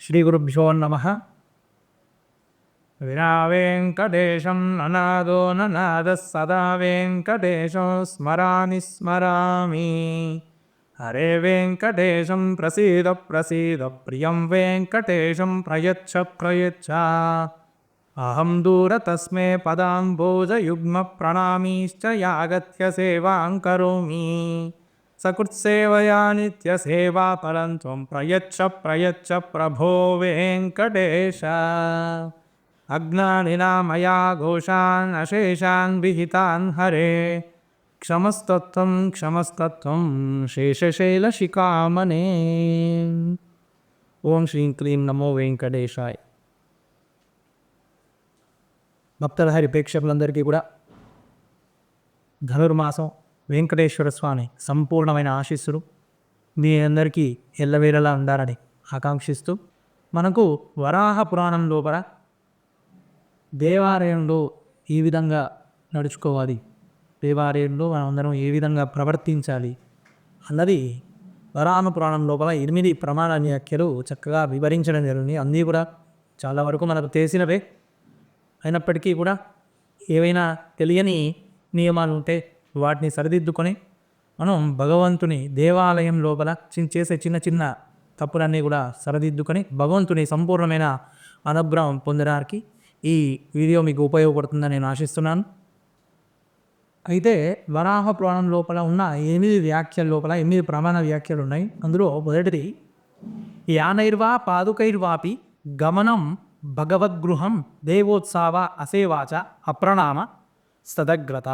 శ్రీగురుభ్యో నమః. వినా వెంకటేశం ననాదో ననాదః సదా వెంకటేశం స్మరామి స్మరామి. హరే వెంకటేశం ప్రసీద ప్రసీద ప్రియం వెంకటేశం ప్రయచ్చ ప్రయచ్చ. అహం దూరతస్మే పదాంబోజయుగ్మ ప్రణామీశ్చ యాగత్య సేవాం కరోమి. సకృత్సేవయా నిత్యసేవా ఫలం త్వం ప్రయచ్చ ప్రయచ్చ ప్రభో వెంకటేశ. అజ్ఞానినా మయా ఘోషాన్ అశేషాన్ విహితాన్ హరే. క్షమస్తత్వం క్షమస్తత్వం శేషశైలశిఖామణే. ఓం శ్రీం క్లీం నమో వెంకటేశాయ. భక్తుల హరి ప్రేక్షకులందరికీ కూడా ధనుర్మాసం వెంకటేశ్వర స్వామి సంపూర్ణమైన ఆశీస్సులు మీ అందరికీ ఎల్లవేళలా ఉండాలని ఆకాంక్షిస్తూ, మనకు వరాహ పురాణం లోపల దేవాలయంలో ఏ విధంగా నడుచుకోవాలి, దేవాలయంలో మనమందరం ఏ విధంగా ప్రవర్తించాలి అన్నది వరాహ పురాణం లోపల 8 ప్రమాణ వ్యాఖ్యలు చక్కగా వివరించడం జరిగింది. అన్నీ కూడా చాలా వరకు మనకు తెలిసినవే అయినప్పటికీ కూడా ఏవైనా తెలియని నియమాలు ఉంటే వాటిని సరిదిద్దుకొని మనం భగవంతుని దేవాలయం లోపల చేసే చిన్న చిన్న తప్పులన్నీ కూడా సరిదిద్దుకొని భగవంతుని సంపూర్ణమైన అనుగ్రహం పొందడానికి ఈ వీడియో మీకు ఉపయోగపడుతుందని నేను ఆశిస్తున్నాను. అయితే వరాహ పురాణం లోపల ఉన్న 8 వ్యాఖ్యల లోపల 8 ప్రమాణ వ్యాఖ్యలు ఉన్నాయి. అందులో మొదటిది, యానైర్వా పాదుకైర్వాపి గమనం భగవద్గృహం దేవోత్సవ అసేవాచ అప్రణామ స్తదగ్రత.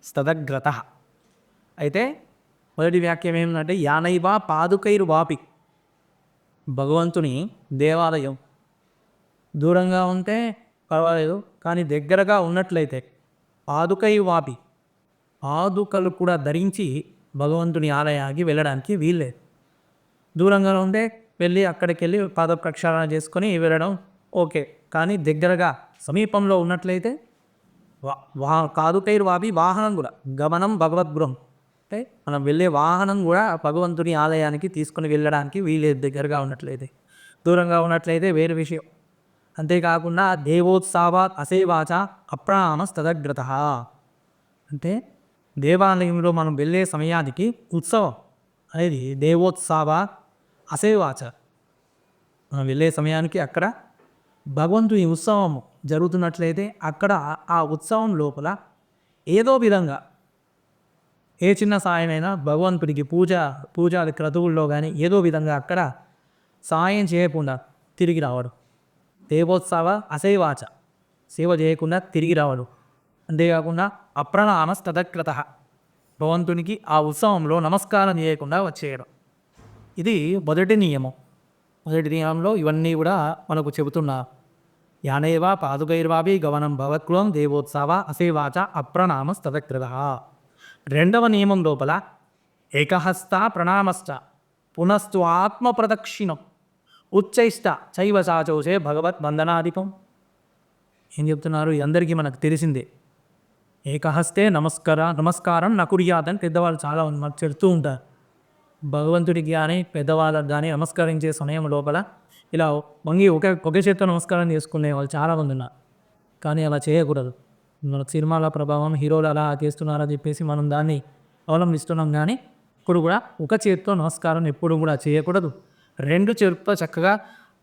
స్తదగ్రత అయితే మొదటి వ్యాఖ్యం ఏమిటంటే, యానైవా పాదుకైర్వాపి, భగవంతుని దేవాలయం దూరంగా ఉంటే పర్వాలేదు, కానీ దగ్గరగా ఉన్నట్లయితే పాదుకైర్వాపి, పాదుకలు కూడా ధరించి భగవంతుని ఆలయానికి వెళ్ళడానికి వీల్లేదు. దూరంగా ఉంటే వెళ్ళి అక్కడికి వెళ్ళి పాద ప్రక్షాళన చేసుకొని వెళ్ళడం ఓకే, కానీ దగ్గరగా సమీపంలో ఉన్నట్లయితే పాదుకైర్వాపి వాహనం కూడా గమనం భగవద్గృహం, అంటే మనం వెళ్ళే వాహనం కూడా భగవంతుని ఆలయానికి తీసుకుని వెళ్ళడానికి వీలేదు దగ్గరగా ఉన్నట్లయితే. దూరంగా ఉన్నట్లయితే వేరే విషయం. అంతేకాకుండా దేవోత్సవ అసేవాచ అప్రణామ స్తదగ్రత, అంటే దేవాలయంలో మనం వెళ్ళే సమయానికి ఉత్సవం అనేది దేవోత్సవ అసేవాచ, మనం వెళ్ళే సమయానికి అక్కడ భగవంతుని ఉత్సవం జరుగుతున్నట్లయితే అక్కడ ఆ ఉత్సవం లోపల ఏదో విధంగా ఏ చిన్న సాయమైనా భగవంతుడికి పూజాది క్రతువుల్లో కానీ ఏదో విధంగా అక్కడ సాయం చేయకుండా తిరిగి రావడం, దేవోత్సవ అసేవాచ, సేవ చేయకుండా తిరిగి రావడం. అంతేకాకుండా అప్రణామ స్తదగ్రత, భగవంతునికి ఆ ఉత్సవంలో నమస్కారం చేయకుండా వచ్చేయడం. ఇది మొదటి నియమం. మొదటి నియమంలో ఇవన్నీ కూడా మనకు చెబుతున్నారు. యానేవా పాదుకైర్వాపి గమనం భగవద్గృహం దేవోత్సవ అసేవాచ అప్రణామ స్తదగ్రత. రెండవ నియమం లోపల ఏకహస్త ప్రణామశ్చ పునస్తు ఆత్మ ప్రదక్షిణం ఉచ్చైష్ట చైవ సాచోసే భగవత్ వందనాధిపం. ఏం చెప్తున్నారు? అందరికీ మనకు తెలిసిందే. ఏకహస్తే నమస్కారం నకుర్యాదని పెద్దవాళ్ళు చాలా మనకు చెప్తూ ఉంటారు. భగవంతుడికి కానీ పెద్దవాళ్ళకి కానీ నమస్కరించే సమయం లోపల ఇలా వంగి ఒకే చేత్తో నమస్కారం చేసుకునే వాళ్ళు చాలామంది ఉన్నారు. కానీ అలా చేయకూడదు. మనకు సినిమాల ప్రభావం, హీరోలు అలా చేస్తున్నారని చెప్పేసి మనం దాన్ని అవలంబిస్తున్నాం. కానీ ఇప్పుడు కూడా ఒక చేత్తో నమస్కారం ఎప్పుడు కూడా చేయకూడదు. 2 చేతులతో చక్కగా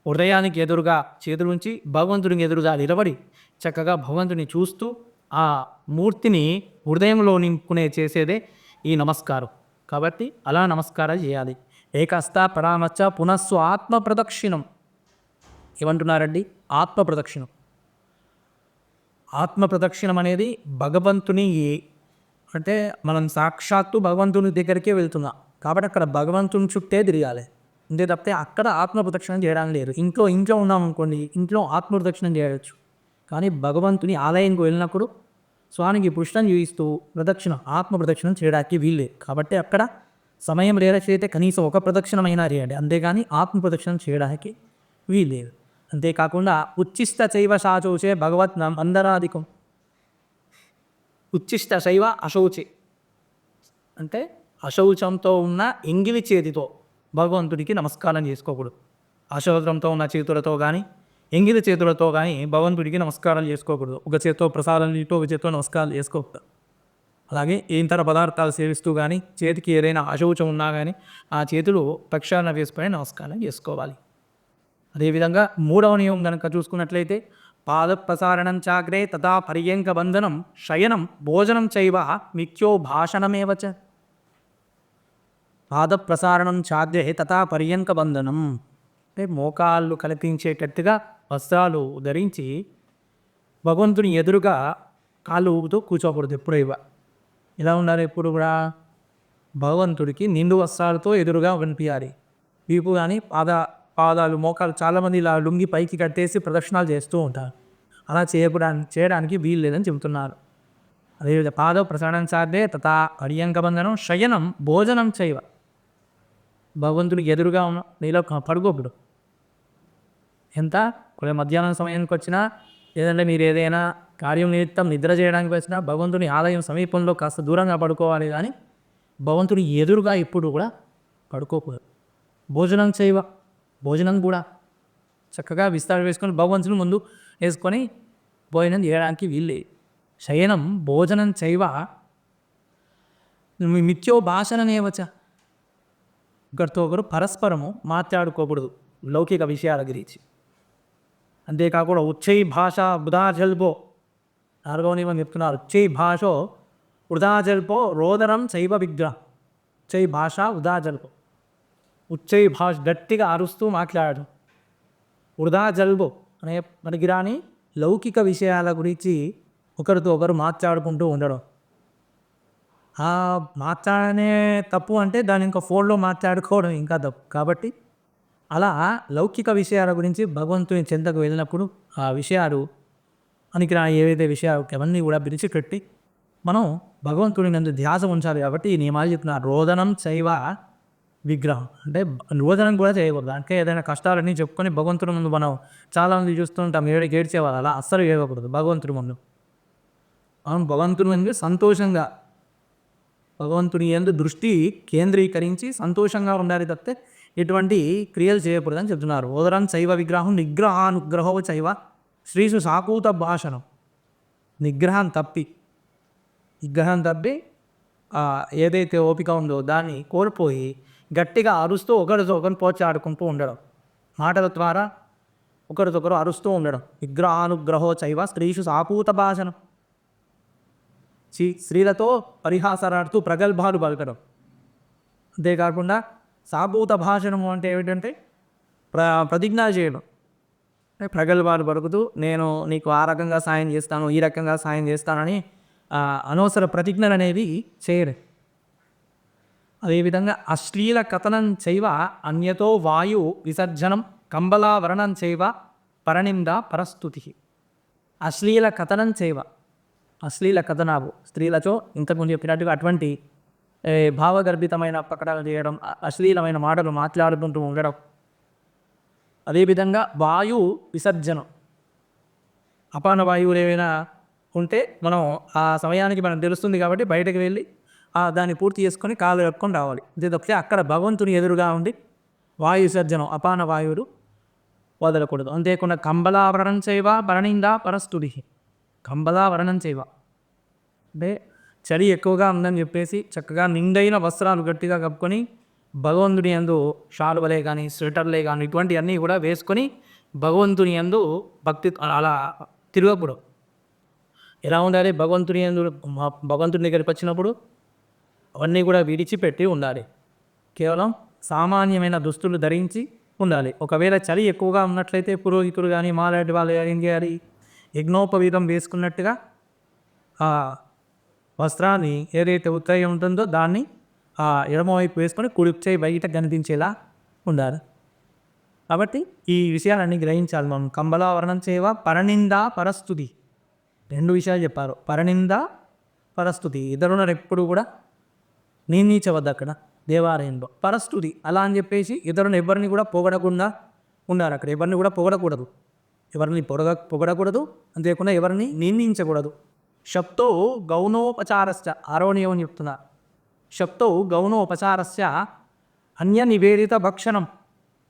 హృదయానికి ఎదురుగా చేతులుంచి భగవంతుడికి ఎదురుగా నిలబడి చక్కగా భగవంతుని చూస్తూ ఆ మూర్తిని హృదయంలో నింపుకునే చేసేదే ఈ నమస్కారం. కాబట్టి అలా నమస్కారం చేయాలి. ఏకస్త పరామర్శ పునస్సు ఆత్మ ప్రదక్షిణం. ఏమంటున్నారండి? ఆత్మ ప్రదక్షిణం. ఆత్మ ప్రదక్షిణం అనేది భగవంతుని, అంటే మనం సాక్షాత్తు భగవంతుని దగ్గరికే వెళ్తున్నాం కాబట్టి అక్కడ భగవంతుని చుట్టే తిరగాలి. అంతే తప్పితే అక్కడ ఆత్మ ప్రదక్షిణం చేయడానికి లేదు. ఇంట్లో ఉన్నాం అనుకోండి, ఇంట్లో ఆత్మ ప్రదక్షిణం చేయవచ్చు. కానీ భగవంతుని ఆలయంకి వెళ్ళినప్పుడు స్వామికి పుష్పం చూపిస్తూ ఆత్మ ప్రదక్షిణం చేయడానికి వీల్లేదు. కాబట్టి అక్కడ సమయం లేనట్లయితే కనీసం ఒక ప్రదక్షిణమైనా చేయండి, అంతేగాని ఆత్మ ప్రదక్షిణం చేయడానికి వీల్లేదు. అంతేకాకుండా ఉచ్చిష్ట శైవ సాచోచే భగవత్ వందనాధికం. ఉచ్చిష్ట శైవ అశౌచి, అంటే అశౌచంతో ఉన్న ఎంగిలి చేతితో భగవంతుడికి నమస్కారం చేసుకోకూడదు. అశోద్రంతో ఉన్న చేతులతో కానీ ఎంగిలి చేతులతో కానీ భగవంతుడికి నమస్కారాలు చేసుకోకూడదు. ఒక చేతితో ప్రసాదం నీతో ఒక చేతితో నమస్కారాలు చేసుకోకూడదు. అలాగే ఇతర పదార్థాలు సేవిస్తూ కానీ చేతికి ఏదైనా అశౌచం ఉన్నా కానీ ఆ చేతులు ప్రక్షాళన వేసుకొని నమస్కారం చేసుకోవాలి. అదేవిధంగా మూడవ నియమం కనుక చూసుకున్నట్లయితే పాద ప్రసారణం చాగ్రే తథా పర్యంక బంధనం శయనం భోజనం చైవ మిథ్యో భాషణమేవచ. పాద ప్రసారణం చాగ్రే తథా పర్యంక బంధనం అంటే మోకాళ్ళు కనిపించేటట్టుగా వస్త్రాలు ధరించి భగవంతుని ఎదురుగా కాళ్ళు ఊపుతూ కూర్చోకూడదు. ఎప్పుడైనా ఇలా ఉండాలి. ఎప్పుడు కూడా భగవంతుడికి నిండు వస్త్రాలతో ఎదురుగా వినిపించాలి. వీపు కానీ పాదాలు మోకాలు చాలామంది ఇలా లుంగి పైకి కట్టేసి ప్రదక్షిణాలు చేస్తూ ఉంటారు. అలా చేయడానికి వీలు లేదని చెబుతున్నారు. అదేవిధంగా పాద ప్రసారణం సాధ్యే తథా పర్యంక బంధనం శయనం భోజనం చైవ. భగవంతుడికి ఎదురుగా ఉన్న నీలో పడుకోకూడదు. ఎంత కొన్ని మధ్యాహ్నం సమయానికి వచ్చినా లేదంటే మీరు ఏదైనా కార్యం నిమిత్తం నిద్ర చేయడానికి వచ్చినా భగవంతుని ఆలయం సమీపంలో కాస్త దూరంగా పడుకోవాలి, కానీ భగవంతుని ఎదురుగా ఎప్పుడు కూడా పడుకోకూడదు. భోజనం చైవ భోజనం కూడా చక్కగా విస్తారం వేసుకొని భగవంతుని ముందు వేసుకొని భోజనం చేయడానికి వీళ్ళే. శయనం భోజనం చైవ మిథ్యో భాషణమేవచ. ఒకరితో ఒకరు పరస్పరము మాట్లాడుకోకూడదు లౌకిక విషయాల గురించి. అంతేకాకుండా ఉచ్చై భాష వృధా జల్పో, 4వ నియమం చెప్తున్నారు. ఉచ్చై భాషో వృధా జల్పో రోదనం చైవ విగ్రహం. ఉచ్చై భాష వృధా జల్పో, ఉచ్చై భాష గట్టిగా అరుస్తూ మాట్లాడడం. వృధా జల్బో అనే పనికిరాని లౌకిక విషయాల గురించి ఒకరితో ఒకరు మాట్లాడుకుంటూ ఉండడం. మాట్లాడనే తప్పు అంటే దాని ఇంకా ఫోన్లో మాట్లాడుకోవడం ఇంకా తప్పు. కాబట్టి అలా లౌకిక విషయాల గురించి భగవంతుని చెంతకు వెళ్ళినప్పుడు ఆ విషయాలు పనికిరా ఏవైతే విషయాలు అవన్నీ కూడా విడిచిపెట్టి మనం భగవంతుని నందు ధ్యాస ఉంచాలి. కాబట్టి ఈ నియమాలు చెప్తున్నారు. రోదనం చైవ విగ్రహం అంటే రోదనం కూడా చేయకూడదు. అంటే ఏదైనా కష్టాలన్నీ చెప్పుకొని భగవంతుని ముందు మనం చాలామంది చూస్తుంటాం ఏడ్చేవాళ్ళు. అలా అస్సలు ఏడవకూడదు భగవంతుని ముందు. మనం భగవంతుని ముందు సంతోషంగా భగవంతుని యందు దృష్టి కేంద్రీకరించి సంతోషంగా ఉండాలి తప్పితే ఇటువంటి క్రియలు చేయకూడదని చెప్తున్నారు. ఓదరం చైవ విగ్రహం నిగ్రహానుగ్రహో చైవ శ్రీసు సాకూత భాషణం. నిగ్రహం తప్పి ఏదైతే ఓపిక ఉందో దాన్ని కోల్పోయి గట్టిగా అరుస్తూ ఒకరితో ఒకరు పోచాడుకుంటూ ఉండడం, మాటల ద్వారా ఒకరికొకరు అరుస్తూ ఉండడం. నిగ్రహానుగ్రహో చైవ స్త్రీషు సాకూత భాషణం. స్త్రీలతో పరిహాసరాడుతూ ప్రగల్భాలు పలకడం. అంతేకాకుండా సాభూత భాషణము అంటే ఏమిటంటే ప్రతిజ్ఞ చేయడం. ప్రగల్భాలు పలుకుతూ నేను నీకు ఆ రకంగా సాయం చేస్తాను, ఈ రకంగా సాయం చేస్తానని అనవసర ప్రతిజ్ఞలు అనేవి చేయరు. అదేవిధంగా అశ్లీల కథనం చైవ అన్యతో వాయు విసర్జనం కంబలావరణం చైవ పరనింద పరస్తుతి. అశ్లీల కథనం చైవ అశ్లీల కథనాలు స్త్రీలతో ఇంతకుముందు చెప్పినట్టుగా అటువంటి భావగర్భితమైన ప్రకటనలు చేయడం, అశ్లీలమైన మాటలు మాట్లాడుకుంటూ ఉండడం. అదేవిధంగా వాయు విసర్జనం, అపాన వాయువులు ఏమైనా ఉంటే మనం ఆ సమయానికి మనకు తెలుస్తుంది కాబట్టి బయటకు వెళ్ళి దాన్ని పూర్తి చేసుకొని కాలు కట్టుకొని రావాలి. అంతే తప్పితే అక్కడ భగవంతుని ఎదురుగా ఉండి వాయు విసర్జనం అపాన వాయువులు వదలకూడదు. అంతేకాకుండా కంబలావరణం చేయవ పరనిందా పరస్తుడి. కంబలావరణం చేయవ అంటే చలి ఎక్కువగా ఉందని చెప్పేసి చక్కగా నిండైన వస్త్రాలు గట్టిగా కప్పుకొని భగవంతుని యందు షాలువలే కానీ స్వెటర్లే కానీ ఇటువంటివన్నీ కూడా వేసుకొని భగవంతుని యందు భక్తి అలా తిరగకూడదు. ఎలా ఉండాలి? భగవంతుని దగ్గరికి వచ్చినప్పుడు అవన్నీ కూడా విడిచిపెట్టి ఉండాలి. కేవలం సామాన్యమైన దుస్తులు ధరించి ఉండాలి. ఒకవేళ చలి ఎక్కువగా ఉన్నట్లయితే పురోహితుడు కానీ మాలాంటి వాళ్ళు ఏం చేయాలి? యజ్ఞోపవీతం వేసుకున్నట్టుగా ఆ వస్త్రాన్ని ఏదైతే ఉత్తరం ఉంటుందో దాన్ని ఎడమవైపు వేసుకొని కుడి చేయి బయట కనిపించేలా ఉండాలి. కాబట్టి ఈ విషయాలన్నీ గ్రహించాలి మనం. కంబలావరణం చేయవ పరనింద పరస్తుతి. 2 విషయాలు చెప్పారు. పరనింద పరస్తుతి. ఇతరులను ఎప్పుడు కూడా నిందించవద్దు అక్కడ దేవాలయంలో. పరస్తుతి అలా అని చెప్పేసి ఇతరులను ఎవరిని కూడా పొగడకుండా ఉండాలి. అక్కడ ఎవరిని కూడా పొగడకూడదు, ఎవరిని పొగడకూడదు. అంతేకాకుండా ఎవరిని నిందించకూడదు. శబ్దో గౌనోపచారశ్చ 6వ నియమం చెప్తున్నారు. శబ్దో గౌనోపచారశ్చ అన్య నివేదిత భక్షణం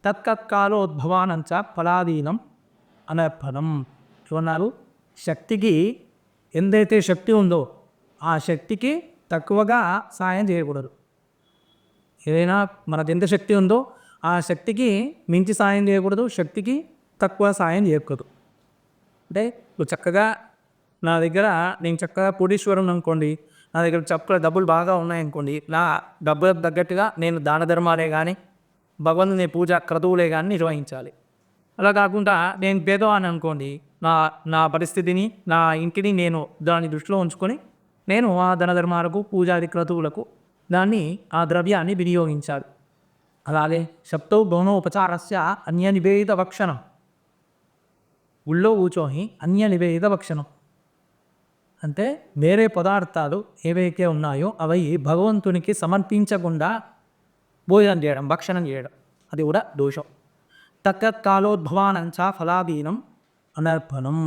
తత్కాలోద్భవానంచ ఫలాదీనం అనర్పణం. ఏమన్నారు? శక్తికి ఎందైతే శక్తి ఉందో ఆ శక్తికి తక్కువగా సాయం చేయకూడదు. ఏదైనా మనకు ఎంత శక్తి ఉందో ఆ శక్తికి మించి సాయం చేయకూడదు, శక్తికి తక్కువ సాయం చేయకూడదు. అంటే ఇప్పుడు చక్కగా నా దగ్గర నేను చక్కగా కోటీశ్వరం అనుకోండి, నా దగ్గర చక్కగా డబ్బులు బాగా ఉన్నాయనుకోండి, నా డబ్బులకు తగ్గట్టుగా నేను దాన ధర్మాలే కానీ భగవంతుని పూజ క్రతువులే కానీ నిర్వహించాలి. అలా కాకుండా నేను పేదవాడిని అనుకోండి, నా నా పరిస్థితిని నా ఇంటిని నేను దాన్ని దృష్టిలో ఉంచుకొని నేను ఆ ధన ధర్మాలకు పూజాది క్రతువులకు దాన్ని ఆ ద్రవ్యాన్ని వినియోగించాలి. అలాగే సప్తో గౌణోపచారస్య అన్య నివేదిత భక్షణం. ఊళ్ళో కూర్చొని అన్య నివేదిత భక్షణం అంటే వేరే పదార్థాలు ఏవైతే ఉన్నాయో అవి భగవంతునికి సమర్పించకుండా భోజనం చేయడం, భక్షణం చేయడం, అది కూడా దోషం. తత్తత్కాలోద్భవానంచ ఫలాదీనం అనర్పణం.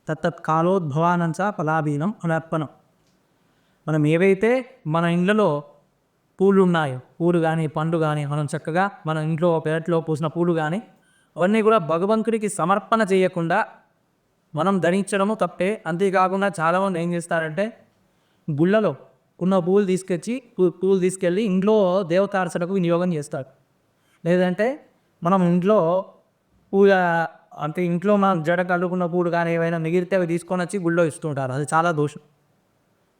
తత్తత్కాలోద్భవానంచ ఫలాదీనం అనర్పణం. మనం ఏవైతే మన ఇండ్లలో పూలు ఉన్నాయో, పూలు కానీ పండు కానీ మనం చక్కగా మన ఇంట్లో పెరట్లో పూసిన పూలు కానీ అవన్నీ కూడా భగవంతుడికి సమర్పణ చేయకుండా మనం ధరించడము తప్పే. అంతేకాకుండా చాలామంది ఏం చేస్తారంటే గుళ్ళలో ఉన్న పూలు తీసుకెళ్ళి ఇంట్లో దేవతార్చనకు వినియోగం చేస్తారు. లేదంటే మనం ఇంట్లో పూజ అంటే ఇంట్లో మనం జడకు అల్లుకున్న పూలు కానీ ఏవైనా మిగిలితే అవి తీసుకొని వచ్చి గుళ్ళో ఇస్తుంటారు. అది చాలా దోషం.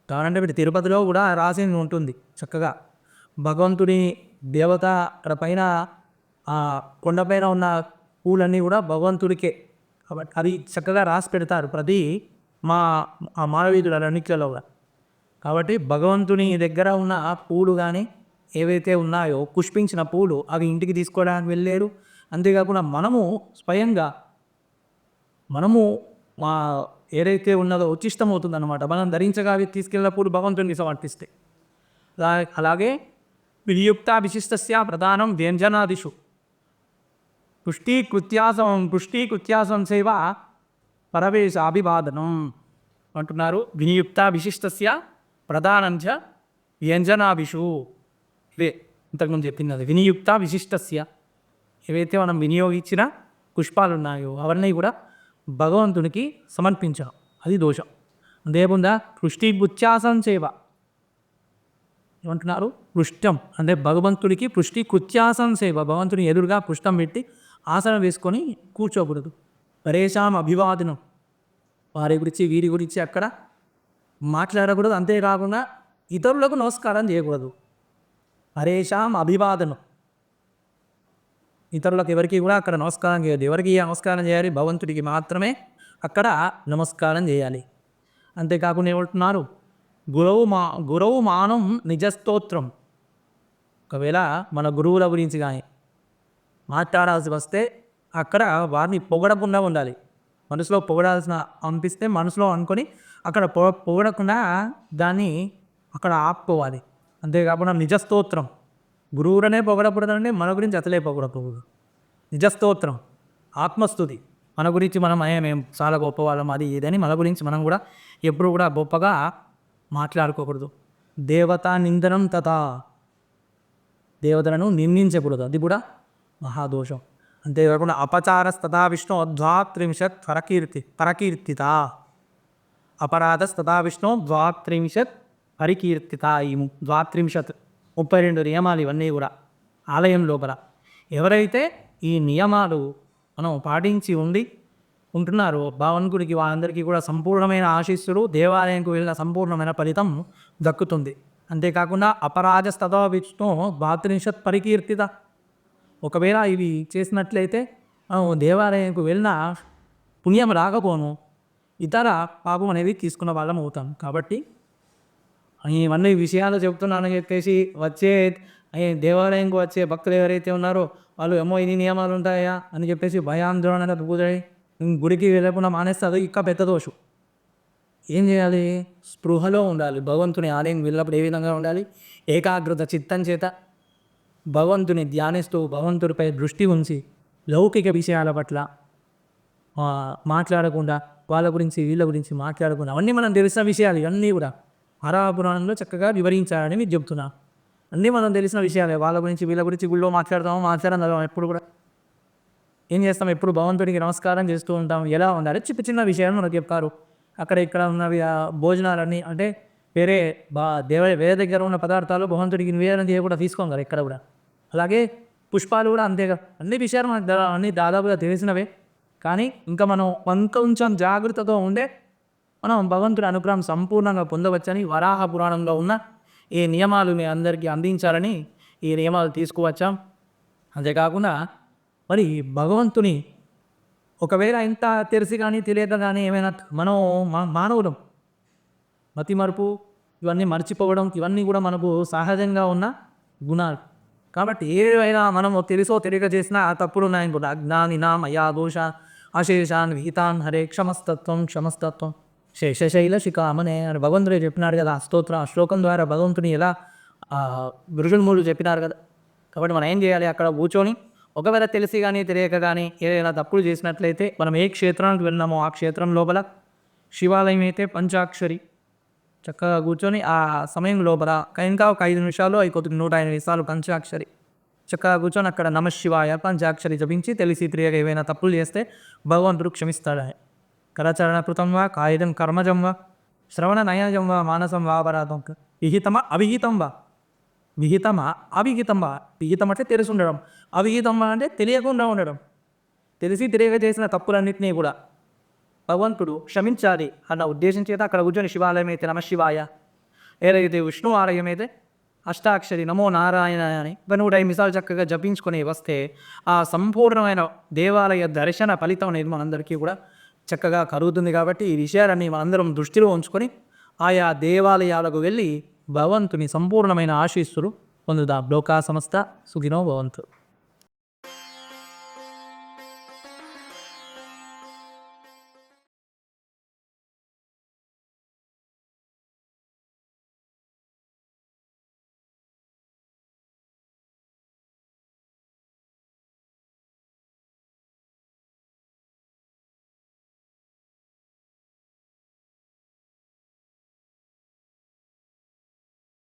కావాలంటే ఇప్పుడు తిరుపతిలో కూడా రాసి ఉంటుంది చక్కగా భగవంతుని దేవత అక్కడ పైన కొండపైన ఉన్న పూలన్నీ కూడా భగవంతుడికే కాబట్టి అది చక్కగా రాసి పెడతారు ప్రతి మానవీయులన్నిట్లలో కూడా. కాబట్టి భగవంతుని దగ్గర ఉన్న పూలు కానీ ఏవైతే ఉన్నాయో పుష్పించిన పూలు అవి ఇంటికి తీసుకోవడానికి వెళ్ళారు. అంతేకాకుండా మనము స్వయంగా మా ఏదైతే ఉన్నదో ఉచ్చిష్టం అవుతుందన్నమాట. మనం ధరించగా తీసుకెళ్ళిన పూలు భగవంతునికి సమర్పిస్తే. అలాగే వినియుక్త విశిష్టస్య ప్రధానం వ్యంజనాదిషు పుష్టీకృత్యాసం సేవ పరవేశ అభివాదనం అంటున్నారు. వినియుక్త విశిష్టస్య ప్రధానంచ వ్యంజనాభిషు. ఇవే ఇంతకుముందు చెప్పింది. వినియుక్త విశిష్టస్య ఏవైతే మనం వినియోగించిన పుష్పాలు ఉన్నాయో అవన్నీ కూడా భగవంతునికి సమర్పించడం, అది దోషం. అంతేముందా పుష్టికృత్యాసం సేవ ఏమంటున్నారు? పృష్టం అంటే భగవంతుడికి పుష్టికృత్యాసం సేవ, భగవంతుని ఎదురుగా పృష్టం పెట్టి ఆసనం వేసుకొని కూర్చోకూడదు. పరేషాం అభివాదనం, వారి గురించి వీరి గురించి అక్కడ మాట్లాడకూడదు. అంతేకాకుండా ఇతరులకు నమస్కారం చేయకూడదు. పరేషాం అభివాదనం, ఇతరులకు ఎవరికి కూడా అక్కడ నమస్కారం చేయదు. ఎవరికి నమస్కారం చేయాలి? భగవంతుడికి మాత్రమే అక్కడ నమస్కారం చేయాలి. అంతేకాకుండా ఏమంటున్నారు? గురువు మానం నిజస్తోత్రం. ఒకవేళ మన గురువుల గురించి కానీ మాట్లాడాల్సి వస్తే అక్కడ వారిని పొగడకుండా ఉండాలి. మనసులో పొగడాల్సిన అనిపిస్తే మనసులో అనుకొని అక్కడ పొగడకుండా దాన్ని అక్కడ ఆపుకోవాలి. అంతేకాకుండా నిజస్తోత్రం, గురువులనే పొగడకూడదంటే మన గురించి అసలే పొగడకూడదు. నిజస్తోత్రం ఆత్మస్తుతి, మన గురించి మేము చాలా గొప్పవాళ్ళం అది ఏదని మన గురించి మనం కూడా ఎప్పుడు కూడా గొప్పగా మాట్లాడుకోకూడదు. దేవతా నిందనం తథా, దేవతలను నిందించకూడదు, అది కూడా మహాదోషం. అంతేకాకుండా అపచారస్తథా విష్ణు ద్వాత్రింశత్ పరకీర్తిత, అపరాధస్తథా విష్ణు ద్వాత్రింశత్ పరికీర్తిత. ఈ 32 నియమాలు ఇవన్నీ కూడా ఆలయం లోపల ఎవరైతే ఈ నియమాలు మనం పాటించి ఉంటున్నారో భగవంతుడికి వారందరికీ కూడా సంపూర్ణమైన ఆశీస్సులు, దేవాలయానికి వెళ్ళిన సంపూర్ణమైన ఫలితం దక్కుతుంది. అంతేకాకుండా అపరాధస్తథా విష్ణు ద్వాత్రింశత్ పరికీర్తిత, ఒకవేళ ఇవి చేసినట్లయితే దేవాలయానికి వెళ్ళిన పుణ్యం రాకపోను, ఇతర పాపం అనేది తీసుకున్న వాళ్ళం అవుతాం. కాబట్టి ఇవన్నీ విషయాలు చెప్తున్నానని చెప్పేసి దేవాలయంకి వచ్చే భక్తులు ఎవరైతే ఉన్నారో వాళ్ళు ఇన్ని నియమాలు ఉంటాయా అని చెప్పేసి భయాందోళన పూజై గుడికి వెళ్ళకుండా మానేస్తే అది ఇంకా పెద్ద దోషం. ఏం చేయాలి? స్పృహలో ఉండాలి. భగవంతుని ఆలయం వెళ్ళినప్పుడు ఏ విధంగా ఉండాలి? ఏకాగ్రత చిత్తం చేత భగవంతుని ధ్యానిస్తూ భగవంతుడిపై దృష్టి ఉంచి లౌకిక విషయాల పట్ల మాట్లాడకుండా, వాళ్ళ గురించి వీళ్ళ గురించి మాట్లాడకుండా, అవన్నీ మనం తెలిసిన విషయాలు ఇవన్నీ కూడా హరాపురాణంలో చక్కగా వివరించాలని మీరు చెప్తున్నా. అన్నీ మనం తెలిసిన విషయాలే. వాళ్ళ గురించి వీళ్ళ గురించి గుళ్ళో మాట్లాడడం ఎప్పుడు కూడా ఏం చేస్తాం, ఎప్పుడు భగవంతుడికి నమస్కారం చేస్తూ ఉంటాం. ఎలా ఉండాలి చిన్న చిన్న విషయాలు మనకు చెప్తారు. అక్కడ ఇక్కడ ఉన్నవి భోజనాలన్నీ అంటే వేరే వేరే దగ్గర ఉన్న పదార్థాలు భగవంతుడికి నివేదన చేయకుండా తీసుకోం కదా ఎక్కడ కూడా. అలాగే పుష్పాలు కూడా అంతేగా. అన్ని విషయాలు మనకు అన్నీ దాదాపుగా తెలిసినవే. కానీ ఇంకా మనం కొంచెం జాగ్రత్తతో ఉండే మనం భగవంతుడి అనుగ్రహం సంపూర్ణంగా పొందవచ్చని వరాహ పురాణంలో ఉన్న ఈ నియమాలు మీ అందరికీ అందించాలని ఈ నియమాలు తీసుకువచ్చాం. అంతేకాకుండా మరి భగవంతుని ఒకవేళ ఇంత తెలిసి కానీ తెలియక కానీ ఏమైనా మనం మానవులం మతిమరుపు ఇవన్నీ మర్చిపోవడం ఇవన్నీ కూడా మనకు సహజంగా ఉన్న గుణాలు. కాబట్టి ఏవైనా మనం తెలుసో తెలియక చేసినా ఆ తప్పులు ఉన్నాయనుకుంటా. అజ్ఞానినా మయా దోష అశేషాన్ విహితాన్ హరే క్షమస్తత్వం శేషశైల శిఖామనే అని భగవంతుడే చెప్పినారు కదా. ఆ శ్లోకం ద్వారా భగవంతుని ఎలా ఋషులు చెప్పినారు కదా. కాబట్టి మనం ఏం చేయాలి, అక్కడ కూర్చొని ఒకవేళ తెలిసి కానీ తెలియక కానీ ఏదైనా తప్పులు చేసినట్లయితే మనం ఏ క్షేత్రానికి వెళ్ళినామో ఆ క్షేత్రం లోపల శివాలయం అయితే పంచాక్షరి చక్కగా కూర్చొని ఆ సమయం లోపల ఇంకా ఒక 5 నిమిషాలు అయిపోతుంది, 105 నిమిషాలు పంచాక్షరి చక్కగా కూర్చొని అక్కడ నమశివాయ పంచాక్షరి జపించి తెలిసి తెలియక ఏవైనా తప్పులు చేస్తే భగవంతుడు క్షమిస్తాడని. కరచరణ కృతం వా కాయిదం కర్మజం వా శ్రవణ నయజం వా మానసం వా అపరాధం విహితమా అవిహితం వా విహితం అంటే తెలిసి ఉండడం, అవిహితం అంటే తెలియకుండా ఉండడం. తెలిసి తెలియక చేసిన తప్పులన్నింటినీ కూడా భగవంతుడు క్షమించాలి అన్న ఉద్దేశం చేత అక్కడ కూర్చొని శివాలయం అయితే నమశివాయ, ఏదైతే విష్ణు ఆలయం అయితే అష్టాక్షరి నమో నారాయణ అని 105 నిమిషాలు చక్కగా జపించుకొని వస్తే ఆ సంపూర్ణమైన దేవాలయ దర్శన ఫలితం అనేది మనందరికీ కూడా చక్కగా కలుగుతుంది. కాబట్టి ఈ విషయాలన్నీ మనందరం దృష్టిలో ఉంచుకొని ఆయా దేవాలయాలకు వెళ్ళి భగవంతుని సంపూర్ణమైన ఆశీస్సులు పొందుదాం. లోకా సమస్త సుఖినో భవంతు.